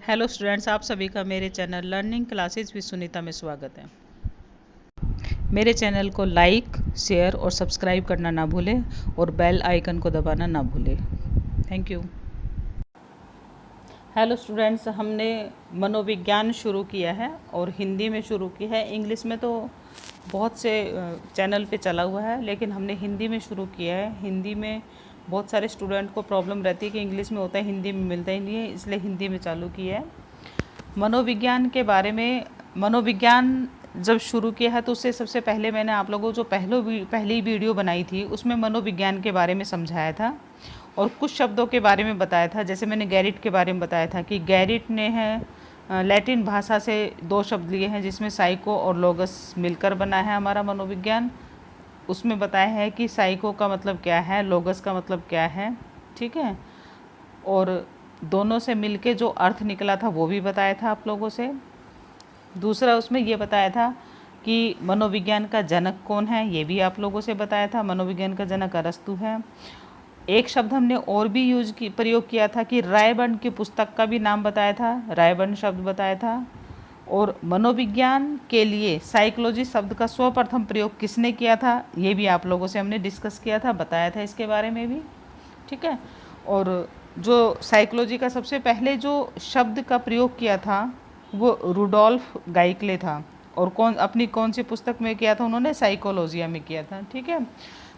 Hello students, आप सभी का मेरे channel learning classes with Sunita में स्वागत है। मेरे चैनल को लाइक, शेयर और सब्सक्राइब करना ना भूलें और बेल आइकन को दबाना ना भूलें। Thank you. हेलो स्टूडेंट्स, हमने मनोविज्ञान शुरू किया है और हिंदी में शुरू किया है। इंग्लिश में तो बहुत से चैनल पे चला हुआ है, लेकिन हमने हिंदी में शुरू किया है। हिंदी में बहुत सारे स्टूडेंट को प्रॉब्लम रहती है कि इंग्लिश में होता है, हिंदी में मिलता ही नहीं है, इसलिए हिंदी में चालू किया है। मनोविज्ञान के बारे में, मनोविज्ञान जब शुरू किया है तो उससे सबसे पहले मैंने आप लोगों को जो पहली वीडियो बनाई थी उसमें मनोविज्ञान के बारे में समझाया था और कुछ शब्दों के बारे में बताया था। जैसे मैंने गैरिट के बारे में बताया था कि गैरिट ने है लैटिन भाषा से दो शब्द लिए हैं जिसमें साइको और लोगस मिलकर बना है हमारा मनोविज्ञान। उसमें बताया है कि साइको का मतलब क्या है, लोगस का मतलब क्या है, ठीक है, और दोनों से मिलके जो अर्थ निकला था वो भी बताया था आप लोगों से। दूसरा उसमें ये बताया था कि मनोविज्ञान का जनक कौन है, ये भी आप लोगों से बताया था। मनोविज्ञान का जनक अरस्तु है। एक शब्द हमने और भी प्रयोग किया था कि रायबर्न की पुस्तक का भी नाम बताया था, रायबर्न शब्द बताया था। और मनोविज्ञान के लिए साइकोलॉजी शब्द का सर्वप्रथम प्रयोग किसने किया था, ये भी आप लोगों से हमने डिस्कस किया था, बताया था इसके बारे में भी, ठीक है। और जो साइकोलॉजी का सबसे पहले जो शब्द का प्रयोग किया था वो रुडोल्फ गाइकले था, और कौन सी पुस्तक में किया था उन्होंने, साइकोलॉजिया में किया था, ठीक है।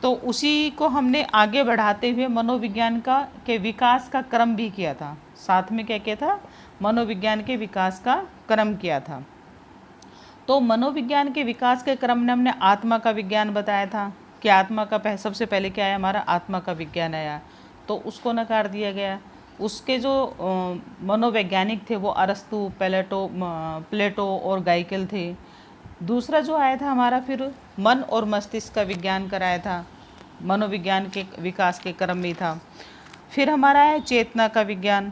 तो उसी को हमने आगे बढ़ाते हुए मनोविज्ञान के विकास का क्रम भी किया था। साथ में क्या किया था, मनोविज्ञान के विकास का क्रम किया था। तो मनोविज्ञान के विकास के क्रम में हमने आत्मा का विज्ञान बताया था कि आत्मा का सबसे पहले क्या आया, हमारा आत्मा का विज्ञान आया, तो उसको नकार दिया गया। उसके जो मनोवैज्ञानिक थे वो अरस्तु, प्लेटो और गाइकल थे। दूसरा जो आया था हमारा, फिर मन और मस्तिष्क का विज्ञान कराया था, मनोविज्ञान के विकास के क्रम में था। फिर हमारा है चेतना का विज्ञान,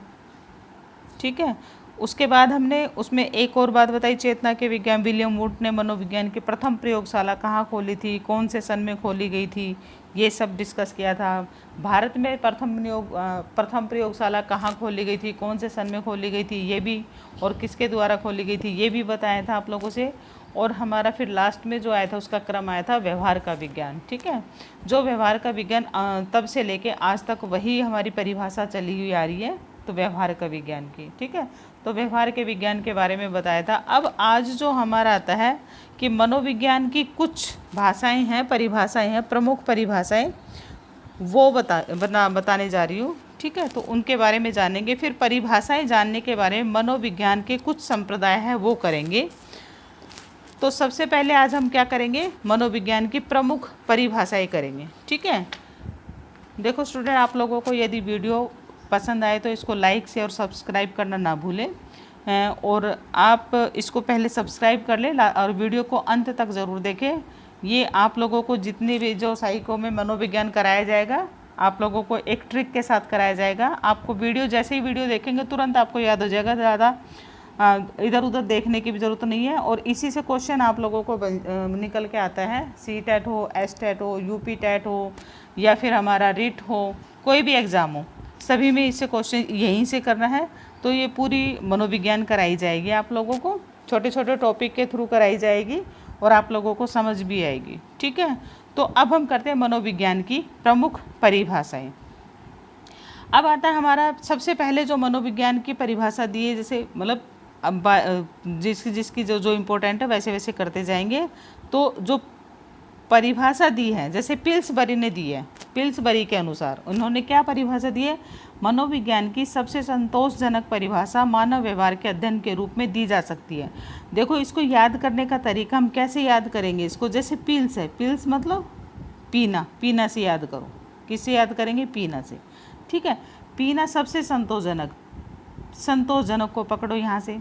ठीक है। उसके बाद हमने उसमें एक और बात बताई, चेतना के विज्ञान, विलियम वुड ने मनोविज्ञान की प्रथम प्रयोगशाला कहाँ खोली थी, कौन से सन में खोली गई थी, ये सब डिस्कस किया था। भारत में प्रथम प्रयोगशाला कहाँ खोली गई थी, कौन से सन में खोली गई थी, ये भी, और किसके द्वारा खोली गई थी, ये भी बताया था आप लोगों से। और हमारा फिर लास्ट में जो आया था उसका क्रम आया था व्यवहार का विज्ञान, ठीक है। जो व्यवहार का विज्ञान तब से लेके आज तक वही हमारी परिभाषा चली हुई आ रही है, तो व्यवहार का विज्ञान की, ठीक है। तो व्यवहार के विज्ञान के बारे में बताया था। अब आज जो हमारा आता है कि मनोविज्ञान की कुछ भाषाएं हैं, परिभाषाएं हैं, प्रमुख परिभाषाएं, वो बताने जा रही हूँ, ठीक है। तो उनके बारे में जानेंगे। फिर परिभाषाएं जानने के बारे में मनोविज्ञान के कुछ संप्रदाय हैं वो करेंगे। तो सबसे पहले आज हम क्या करेंगे, मनोविज्ञान की प्रमुख परिभाषाएं करेंगे, ठीक है। देखो स्टूडेंट, आप लोगों को यदि वीडियो पसंद आए तो इसको लाइक से और सब्सक्राइब करना ना भूलें, और आप इसको पहले सब्सक्राइब कर लें और वीडियो को अंत तक ज़रूर देखें। ये आप लोगों को जितनी भी जो साइको में मनोविज्ञान कराया जाएगा, आप लोगों को एक ट्रिक के साथ कराया जाएगा। आपको वीडियो जैसे ही वीडियो देखेंगे तुरंत आपको याद हो जाएगा, ज़्यादा इधर उधर देखने की भी ज़रूरत नहीं है। और इसी से क्वेश्चन आप लोगों को निकल के आता है, CTET हो, STET हो, UP-TET हो, या फिर हमारा RIT हो, कोई भी एग्ज़ाम हो, सभी में इससे क्वेश्चन यहीं से करना है। तो ये पूरी मनोविज्ञान कराई जाएगी आप लोगों को, छोटे छोटे टॉपिक के थ्रू कराई जाएगी और आप लोगों को समझ भी आएगी, ठीक है। तो अब हम करते हैं मनोविज्ञान की प्रमुख परिभाषाएं। अब आता है हमारा सबसे पहले जो मनोविज्ञान की परिभाषा दी है, जैसे मतलब अब जिसकी जो इम्पोर्टेंट है वैसे वैसे करते जाएंगे। तो जो परिभाषा दी है, जैसे पिल्सबरी ने दी है, पिल्सबरी के अनुसार उन्होंने क्या परिभाषा दी है, मनोविज्ञान की सबसे संतोषजनक परिभाषा मानव व्यवहार के अध्ययन के रूप में दी जा सकती है। देखो, इसको याद करने का तरीका हम कैसे याद करेंगे इसको, जैसे पिल्स है, पिल्स मतलब पीना, पीना से याद करो, किससे याद करेंगे, पीना से, ठीक है। पीना सबसे संतोषजनक को पकड़ो यहाँ से।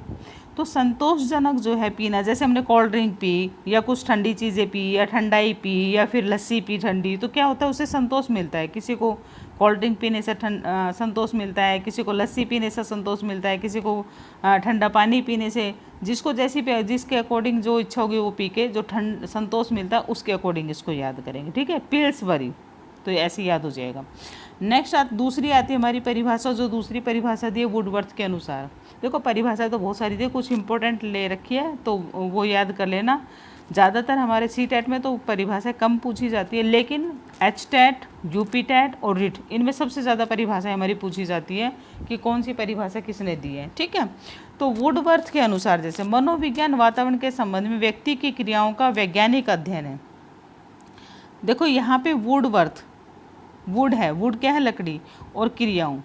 तो संतोषजनक जो है पीना, जैसे हमने कोल्ड ड्रिंक पी या कुछ ठंडी चीज़ें पी या ठंडाई पी या फिर लस्सी पी ठंडी, तो क्या होता है, उससे संतोष मिलता है। किसी को कोल्ड ड्रिंक पीने से संतोष मिलता है, किसी को लस्सी पीने से संतोष मिलता है, किसी को ठंडा पानी पीने से, जिसको जिसके अकॉर्डिंग जो इच्छा होगी वो पी के जो संतोष मिलता है उसके अकॉर्डिंग इसको याद करेंगे, ठीक है। पिल्सबरी, तो ऐसे याद हो जाएगा। नेक्स्ट दूसरी आती है हमारी परिभाषा, जो दूसरी परिभाषा दी है वुडवर्थ के अनुसार। देखो परिभाषा तो बहुत सारी थी, कुछ इंपॉर्टेंट ले रखी है तो वो याद कर लेना। ज़्यादातर हमारे CTET में तो परिभाषा कम पूछी जाती है, लेकिन HTET, UPTET और RIT इनमें सबसे ज़्यादा परिभाषाएं हमारी पूछी जाती है कि कौन सी परिभाषा किसने दी है। ठीक है, तो वुडवर्थ के अनुसार जैसे मनोविज्ञान वातावरण के संबंध में व्यक्ति की क्रियाओं का वैज्ञानिक अध्ययन है। देखो यहाँ पे वुडवर्थ, वुड है, वुड क्या है लकड़ी, और क्रियाओं,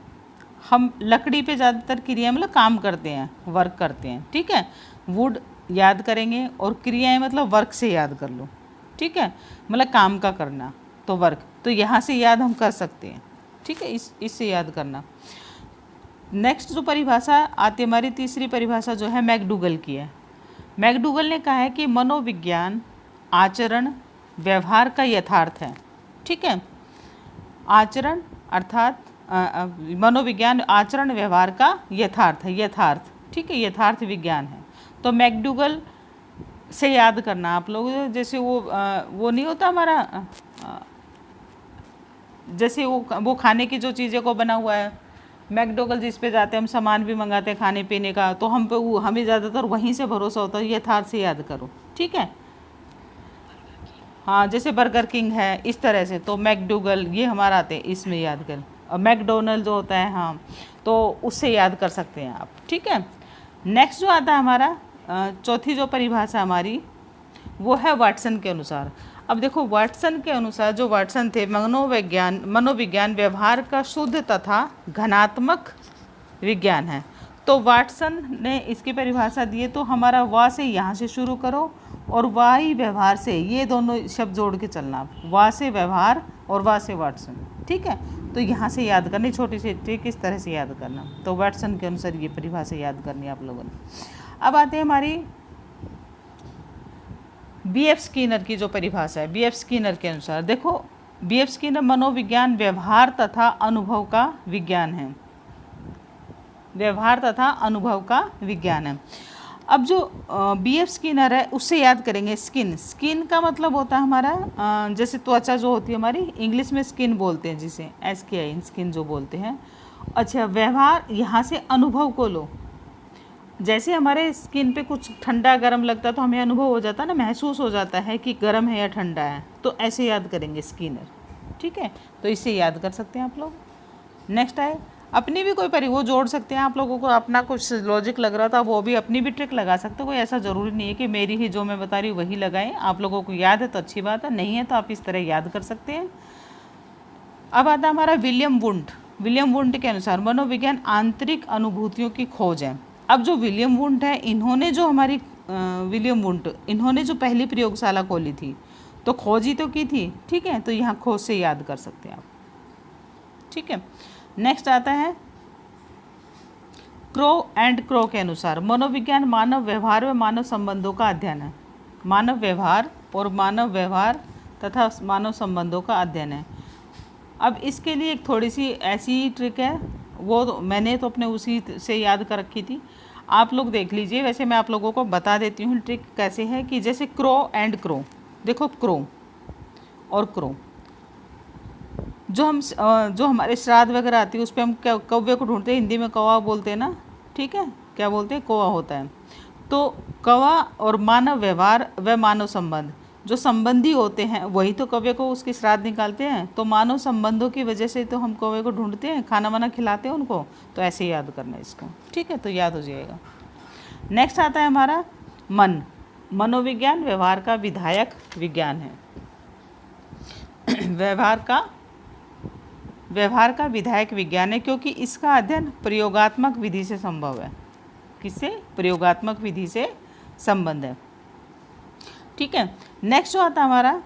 हम लकड़ी पे ज़्यादातर क्रिया मतलब काम करते हैं, वर्क करते हैं। ठीक है, वुड याद करेंगे और क्रियाएं मतलब वर्क से याद कर लो। ठीक है, मतलब काम का करना तो वर्क, तो यहाँ से याद हम कर सकते हैं। ठीक है, इससे याद करना। नेक्स्ट जो परिभाषा आती है हमारी तीसरी परिभाषा जो है मैकडूगल की है। मैकडूगल ने कहा है कि मनोविज्ञान आचरण व्यवहार का यथार्थ है। ठीक है, आचरण अर्थात मनोविज्ञान आचरण व्यवहार का यथार्थ है, यथार्थ। ठीक है, यथार्थ विज्ञान है। तो मैकडूगल से याद करना आप लोग, जैसे वो नहीं होता हमारा, जैसे वो खाने की जो चीज़ें को बना हुआ है मैकडूगल, जिस पे जाते हैं हम सामान भी मंगाते हैं खाने पीने का, तो हमें ज़्यादातर वहीं से भरोसा होता है, यथार्थ से याद करो। ठीक है, हाँ जैसे बर्गर किंग है इस तरह से, तो मैकडूगल ये हमारा आते हैं, इसमें याद कर। और मैकडोनल्ड जो होता है, हाँ तो उससे याद कर सकते हैं आप। ठीक है, नेक्स्ट जो आता है हमारा चौथी जो परिभाषा हमारी वो है वाटसन के अनुसार। अब देखो वाटसन के अनुसार, जो वाटसन थे, मनोविज्ञान व्यवहार का शुद्ध तथा घनात्मक विज्ञान है। तो वाटसन ने इसकी परिभाषा दी है, तो हमारा वा से यहाँ से शुरू करो और वाई व्यवहार से, ये दोनों शब्द जोड़ के चलना, वा से व्यवहार और वा से वाटसन। ठीक है, तो यहाँ से याद करनी, छोटी सी ट्रिक इस तरह से याद करना। तो वाटसन के अनुसार ये परिभाषा याद करनी आप लोगों ने। अब आते हैं हमारी BF स्किनर की जो परिभाषा है। BF स्किनर के अनुसार देखो, BF स्किनर मनोविज्ञान व्यवहार तथा अनुभव का विज्ञान है, व्यवहार तथा अनुभव का विज्ञान है। अब जो BF स्किनर है उससे याद करेंगे स्किन। स्किन का मतलब होता है हमारा जैसे त्वचा जो होती है हमारी, इंग्लिश में स्किन बोलते हैं जिसे, SKIN स्किन जो बोलते हैं। अच्छा, व्यवहार, यहाँ से अनुभव को लो। जैसे हमारे स्किन पे कुछ ठंडा गर्म लगता है तो हमें अनुभव हो जाता है ना, महसूस हो जाता है कि गर्म है या ठंडा है, तो ऐसे याद करेंगे स्किनर। ठीक है, तो इससे याद कर सकते हैं आप लोग। नेक्स्ट आए, अपनी भी कोई वो जोड़ सकते हैं, आप लोगों को अपना कुछ लॉजिक लग रहा था वो भी अपनी भी ट्रिक लगा सकते हो। कोई ऐसा ज़रूरी नहीं है कि मेरी ही जो मैं बता रही हूँ वही लगाएं। आप लोगों को याद है तो अच्छी बात है, नहीं है तो आप इस तरह याद कर सकते हैं। अब आता हमारा विलियम वुंड। विलियम वुंड के अनुसार मनोविज्ञान आंतरिक अनुभूतियों की खोज है। अब जो विलियम वुंड है, इन्होंने जो हमारी विलियम वुंड, इन्होंने जो पहली प्रयोगशाला खोली थी, तो खोज ही तो की थी। ठीक है, तो यहाँ खोज से याद कर सकते हैं आप। ठीक है, नेक्स्ट आता है क्रो के अनुसार मनोविज्ञान मानव व्यवहार व मानव संबंधों का अध्ययन है। मानव व्यवहार और मानव व्यवहार तथा मानव संबंधों का अध्ययन है। अब इसके लिए एक थोड़ी सी ऐसी ट्रिक है, वो मैंने तो अपने उसी से याद कर रखी थी, आप लोग देख लीजिए। वैसे मैं आप लोगों को बता देती हूँ ट्रिक कैसे है, कि जैसे क्रो, देखो क्रो और क्रो, जो हमारे श्राद्ध वगैरह आती है उस पर हम कौवे को ढूंढते हैं, हिंदी में कौवा बोलते हैं ना। ठीक है, क्या बोलते हैं, कौवा होता है। तो कौवा और मानव व्यवहार व मानव संबंध, जो संबंधी होते हैं वही तो कौवे को उसकी श्राद्ध निकालते हैं। तो मानव संबंधों की वजह से तो हम कौवे को ढूंढते हैं, खाना वाना खिलाते हैं उनको, तो ऐसे याद करना है इसको। ठीक है, तो याद हो जाएगा। नेक्स्ट आता है हमारा मन। मनोविज्ञान व्यवहार का विधायक विज्ञान है। व्यवहार का विधायक विज्ञान है, क्योंकि इसका अध्ययन प्रयोगात्मक विधि से संभव है। किससे? प्रयोगात्मक विधि से संबंध है। ठीक है, नेक्स्ट जो आता हमारा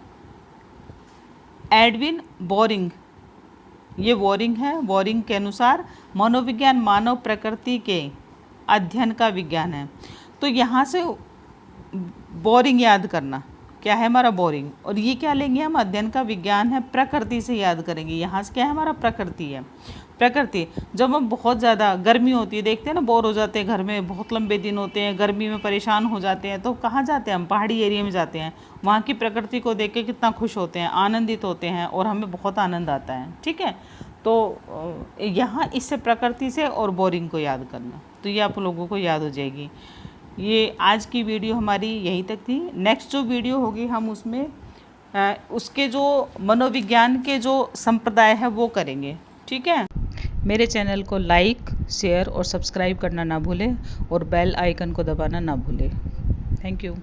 एडविन बोरिंग। ये बोरिंग है। बोरिंग के अनुसार मनोविज्ञान मानव प्रकृति के अध्ययन का विज्ञान है। तो यहाँ से बोरिंग याद करना, क्या है हमारा बोरिंग, और ये क्या लेंगे हम, अध्ययन का विज्ञान है, प्रकृति से याद करेंगे। यहाँ से क्या है हमारा, प्रकृति है। प्रकृति, जब हम बहुत ज़्यादा गर्मी होती है, देखते हैं ना, बोर हो जाते हैं, घर में बहुत लंबे दिन होते हैं, गर्मी में परेशान हो जाते हैं, तो कहाँ जाते हैं हम, पहाड़ी एरिया में जाते हैं। वहाँ की प्रकृति को देख के कितना खुश होते हैं, आनंदित होते हैं और हमें बहुत आनंद आता है। ठीक है, तो यहाँ इससे प्रकृति से और बोरिंग को याद करना, तो ये आप लोगों को याद हो जाएगी। ये आज की वीडियो हमारी यहीं तक थी। नेक्स्ट जो वीडियो होगी हम उसमें उसके जो मनोविज्ञान के जो संप्रदाय है वो करेंगे, ठीक है। मेरे चैनल को लाइक, शेयर और सब्सक्राइब करना ना भूलें और बेल आइकन को दबाना ना भूलें। Thank you.